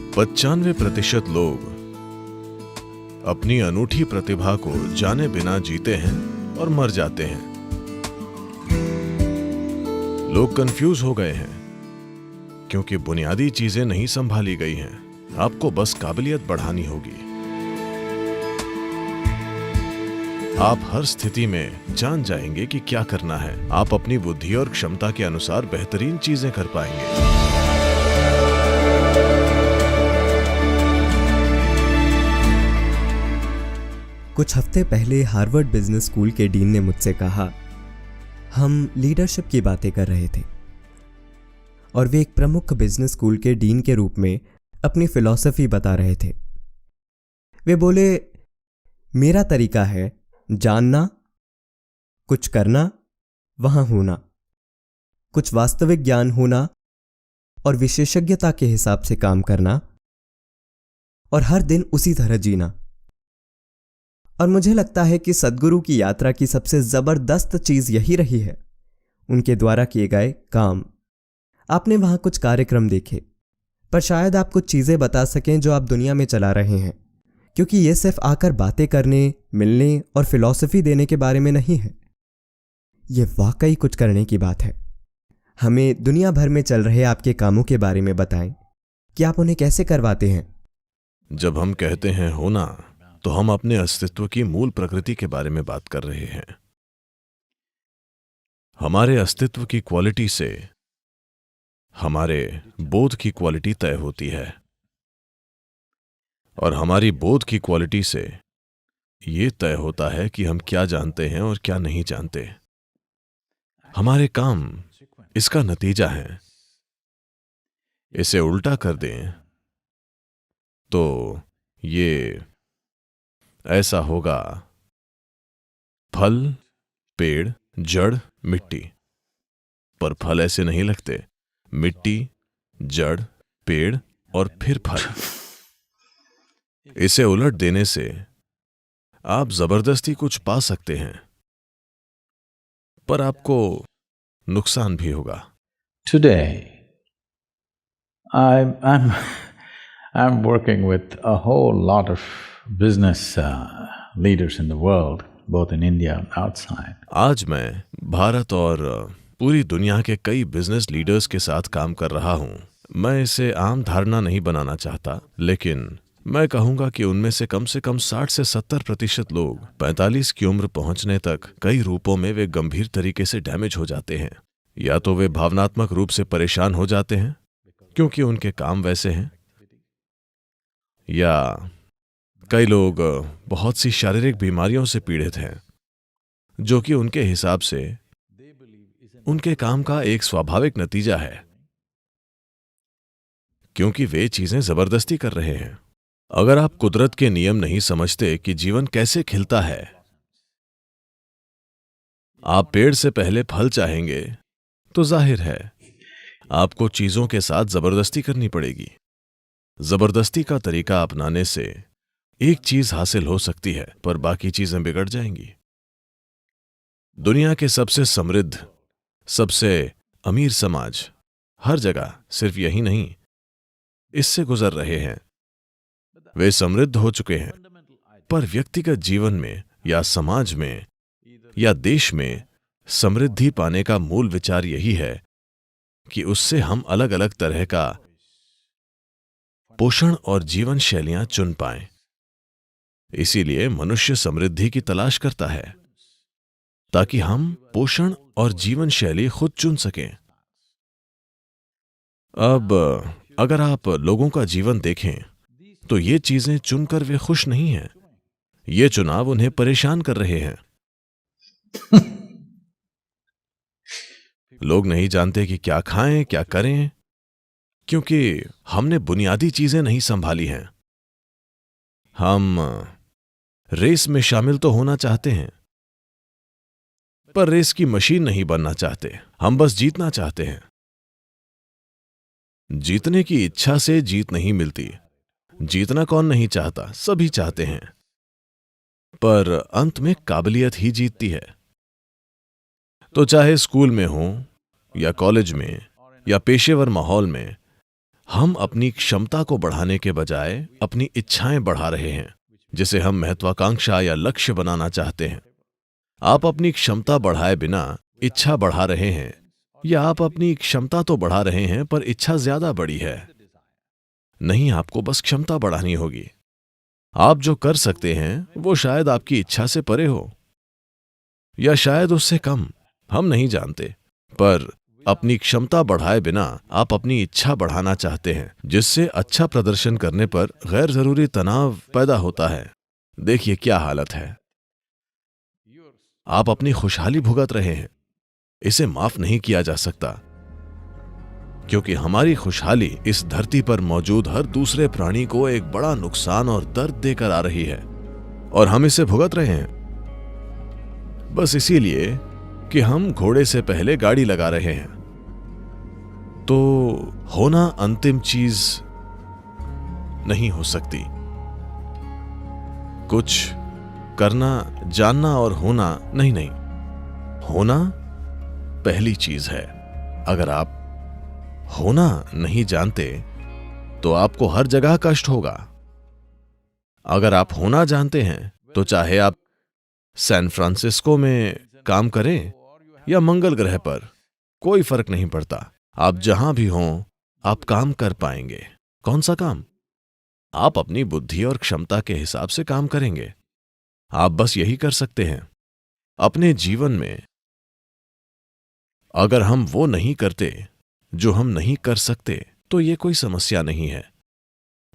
95% लोग अपनी अनूठी प्रतिभा को जाने बिना जीते हैं और मर जाते हैं। लोग कंफ्यूज हो गए हैं क्योंकि बुनियादी चीजें नहीं संभाली गई हैं। आपको बस काबिलियत बढ़ानी होगी। आप हर स्थिति में जान जाएंगे कि क्या करना है। आप अपनी बुद्धि और क्षमता के अनुसार बेहतरीन चीजें कर पाएंगे। कुछ हफ्ते पहले हार्वर्ड बिजनेस स्कूल के डीन ने मुझसे कहा, हम लीडरशिप की बातें कर रहे थे और वे एक प्रमुख बिजनेस स्कूल के डीन के रूप में अपनी फिलॉसफी बता रहे थे। वे बोले, मेरा तरीका है जानना, कुछ करना, वहां होना, कुछ वास्तविक ज्ञान होना और विशेषज्ञता के हिसाब से काम करना और हर दिन उसी तरह जीना। और मुझे लगता है कि सद्गुरु की यात्रा की सबसे जबरदस्त चीज यही रही है, उनके द्वारा किए गए काम। आपने वहां कुछ कार्यक्रम देखे, पर शायद आप कुछ चीजें बता सकें जो आप दुनिया में चला रहे हैं, क्योंकि यह सिर्फ आकर बातें करने, मिलने और फिलॉसफी देने के बारे में नहीं है। यह वाकई कुछ करने की बात है। हमें दुनिया भर में चल रहे आपके कामों के बारे में बताएं कि आप उन्हें कैसे करवाते हैं। जब हम कहते हैं होना, तो हम अपने अस्तित्व की मूल प्रकृति के बारे में बात कर रहे हैं। हमारे अस्तित्व की क्वालिटी से हमारे बोध की क्वालिटी तय होती है और हमारी बोध की क्वालिटी से यह तय होता है कि हम क्या जानते हैं और क्या नहीं जानते। हमारे काम इसका नतीजा है। इसे उल्टा कर दें तो ये ऐसा होगा: फल, पेड़, जड़, मिट्टी। पर फल ऐसे नहीं लगते। मिट्टी, जड़, पेड़ और फिर फल। इसे उलट देने से आप जबरदस्ती कुछ पा सकते हैं, पर आपको नुकसान भी होगा। Today, I'm working with a whole lot of business leaders in the world, both in India and outside. आज मैं भारत और पूरी दुनिया के कई बिजनेस लीडर्स के साथ काम कर रहा हूं। मैं इसे आम धारणा नहीं बनाना चाहता, लेकिन मैं कहूंगा कि उनमें से कम 60 से 70% लोग 45 की उम्र पहुंचने तक कई रूपों में वे गंभीर तरीके से डैमेज हो जाते हैं। या तो वे भावनात्मक रूप से परेशान हो जाते हैं क्योंकि उनके काम वैसे हैं, या कई लोग बहुत सी शारीरिक बीमारियों से पीड़ित हैं, जो कि उनके हिसाब से उनके काम का एक स्वाभाविक नतीजा है, क्योंकि वे चीजें जबरदस्ती कर रहे हैं। अगर आप कुदरत के नियम नहीं समझते कि जीवन कैसे खिलता है, आप पेड़ से पहले फल चाहेंगे, तो जाहिर है आपको चीजों के साथ जबरदस्ती करनी पड़ेगी। जबरदस्ती का तरीका अपनाने से एक चीज हासिल हो सकती है, पर बाकी चीजें बिगड़ जाएंगी। दुनिया के सबसे समृद्ध, सबसे अमीर समाज हर जगह सिर्फ यही नहीं, इससे गुजर रहे हैं। वे समृद्ध हो चुके हैं, पर व्यक्तिगत जीवन में या समाज में या देश में समृद्धि पाने का मूल विचार यही है कि उससे हम अलग अलग तरह का पोषण और जीवन शैलियां चुन पाएं। इसीलिए मनुष्य समृद्धि की तलाश करता है, ताकि हम पोषण और जीवन शैली खुद चुन सकें। अब अगर आप लोगों का जीवन देखें, तो ये चीजें चुनकर वे खुश नहीं हैं। ये चुनाव उन्हें परेशान कर रहे हैं। लोग नहीं जानते कि क्या खाएं, क्या करें, क्योंकि हमने बुनियादी चीजें नहीं संभाली हैं। हम रेस में शामिल तो होना चाहते हैं, पर रेस की मशीन नहीं बनना चाहते। हम बस जीतना चाहते हैं। जीतने की इच्छा से जीत नहीं मिलती। जीतना कौन नहीं चाहता, सभी चाहते हैं, पर अंत में काबिलियत ही जीतती है। तो चाहे स्कूल में हो या कॉलेज में या पेशेवर माहौल में, हम अपनी क्षमता को बढ़ाने के बजाय अपनी इच्छाएं बढ़ा रहे हैं, जिसे हम महत्वाकांक्षा या लक्ष्य बनाना चाहते हैं। आप अपनी क्षमता बढ़ाए बिना इच्छा बढ़ा रहे हैं, या आप अपनी क्षमता तो बढ़ा रहे हैं पर इच्छा ज्यादा बड़ी है। नहीं, आपको बस क्षमता बढ़ानी होगी। आप जो कर सकते हैं वो शायद आपकी इच्छा से परे हो, या शायद उससे कम, हम नहीं जानते। पर अपनी क्षमता बढ़ाए बिना आप अपनी इच्छा बढ़ाना चाहते हैं, जिससे अच्छा प्रदर्शन करने पर गैर जरूरी तनाव पैदा होता है। देखिए क्या हालत है। आप अपनी खुशहाली भुगत रहे हैं। इसे माफ नहीं किया जा सकता, क्योंकि हमारी खुशहाली इस धरती पर मौजूद हर दूसरे प्राणी को एक बड़ा नुकसान और दर्द देकर आ रही है, और हम इसे भुगत रहे हैं बस इसीलिए कि हम घोड़े से पहले गाड़ी लगा रहे हैं। तो होना अंतिम चीज नहीं हो सकती। कुछ करना, जानना और होना नहीं, होना पहली चीज है। अगर आप होना नहीं जानते तो आपको हर जगह कष्ट होगा। अगर आप होना जानते हैं तो चाहे आप सैन फ्रांसिस्को में काम करें या मंगल ग्रह पर, कोई फर्क नहीं पड़ता। आप जहां भी हों आप काम कर पाएंगे। कौन सा काम? आप अपनी बुद्धि और क्षमता के हिसाब से काम करेंगे। आप बस यही कर सकते हैं अपने जीवन में। अगर हम वो नहीं करते जो हम नहीं कर सकते तो ये कोई समस्या नहीं है,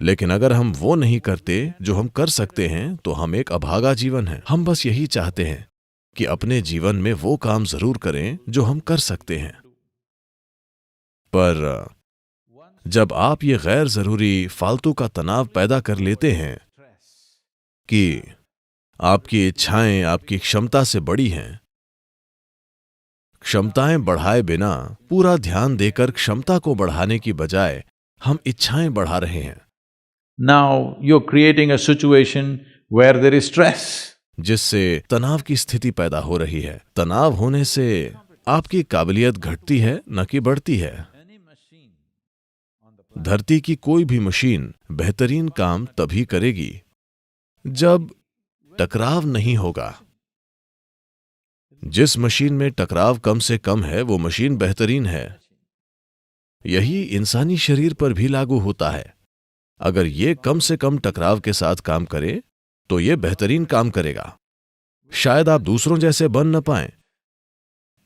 लेकिन अगर हम वो नहीं करते जो हम कर सकते हैं तो हम एक अभागा जीवन है। हम बस यही चाहते हैं कि अपने जीवन में वो काम जरूर करें जो हम कर सकते हैं। पर जब आप ये गैर जरूरी फालतू का तनाव पैदा कर लेते हैं कि आपकी इच्छाएं आपकी क्षमता से बड़ी हैं, क्षमताएं बढ़ाए बिना पूरा ध्यान देकर क्षमता को बढ़ाने की बजाय हम इच्छाएं बढ़ा रहे हैं। Now you're creating a situation where there is stress. जिससे तनाव की स्थिति पैदा हो रही है। तनाव होने से आपकी काबिलियत घटती है न कि बढ़ती है। धरती की कोई भी मशीन बेहतरीन काम तभी करेगी जब टकराव नहीं होगा। जिस मशीन में टकराव कम से कम है वो मशीन बेहतरीन है। यही इंसानी शरीर पर भी लागू होता है। अगर ये कम से कम टकराव के साथ काम करे तो ये बेहतरीन काम करेगा। शायद आप दूसरों जैसे बन न पाएं,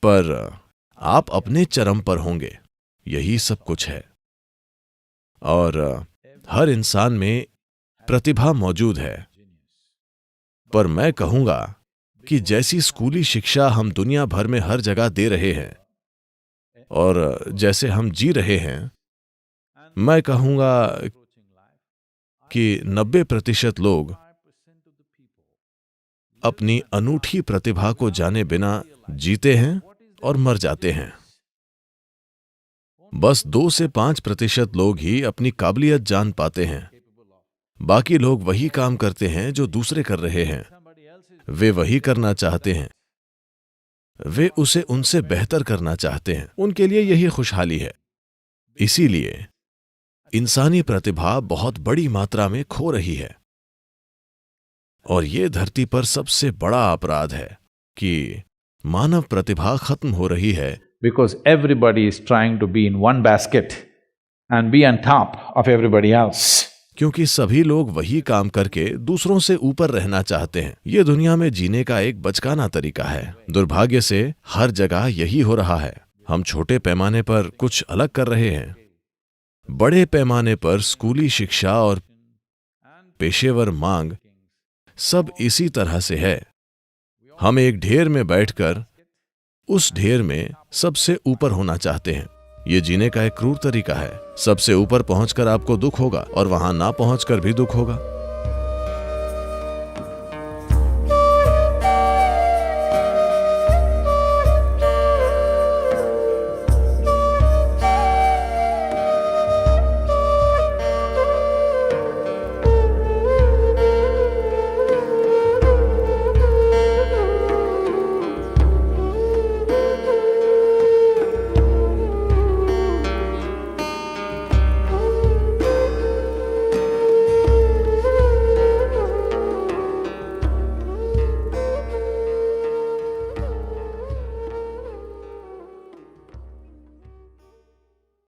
पर आप अपने चरम पर होंगे। यही सब कुछ है। और हर इंसान में प्रतिभा मौजूद है। पर मैं कहूंगा कि जैसी स्कूली शिक्षा हम दुनिया भर में हर जगह दे रहे हैं और जैसे हम जी रहे हैं, मैं कहूंगा कि 90% लोग अपनी अनूठी प्रतिभा को जाने बिना जीते हैं और मर जाते हैं। बस 2 से 5% लोग ही अपनी काबिलियत जान पाते हैं। बाकी लोग वही काम करते हैं जो दूसरे कर रहे हैं। वे वही करना चाहते हैं, वे उसे उनसे बेहतर करना चाहते हैं। उनके लिए यही खुशहाली है। इसीलिए इंसानी प्रतिभा बहुत बड़ी मात्रा में खो रही है। और ये धरती पर सबसे बड़ा अपराध है कि मानव प्रतिभा खत्म हो रही है। Because everybody is trying to be in one basket and be on top of everybody else. क्योंकि सभी लोग वही काम करके दूसरों से ऊपर रहना चाहते हैं। ये दुनिया में जीने का एक बचकाना तरीका है। दुर्भाग्य से हर जगह यही हो रहा है। हम छोटे पैमाने पर कुछ अलग कर रहे हैं, बड़े पैमाने पर स्कूली शिक्षा और पेशेवर मांग सब इसी तरह से है। हम एक ढेर में बैठकर उस ढेर में सबसे ऊपर होना चाहते हैं। ये जीने का एक क्रूर तरीका है। सबसे ऊपर पहुंचकर आपको दुख होगा और वहां ना पहुंचकर भी दुख होगा।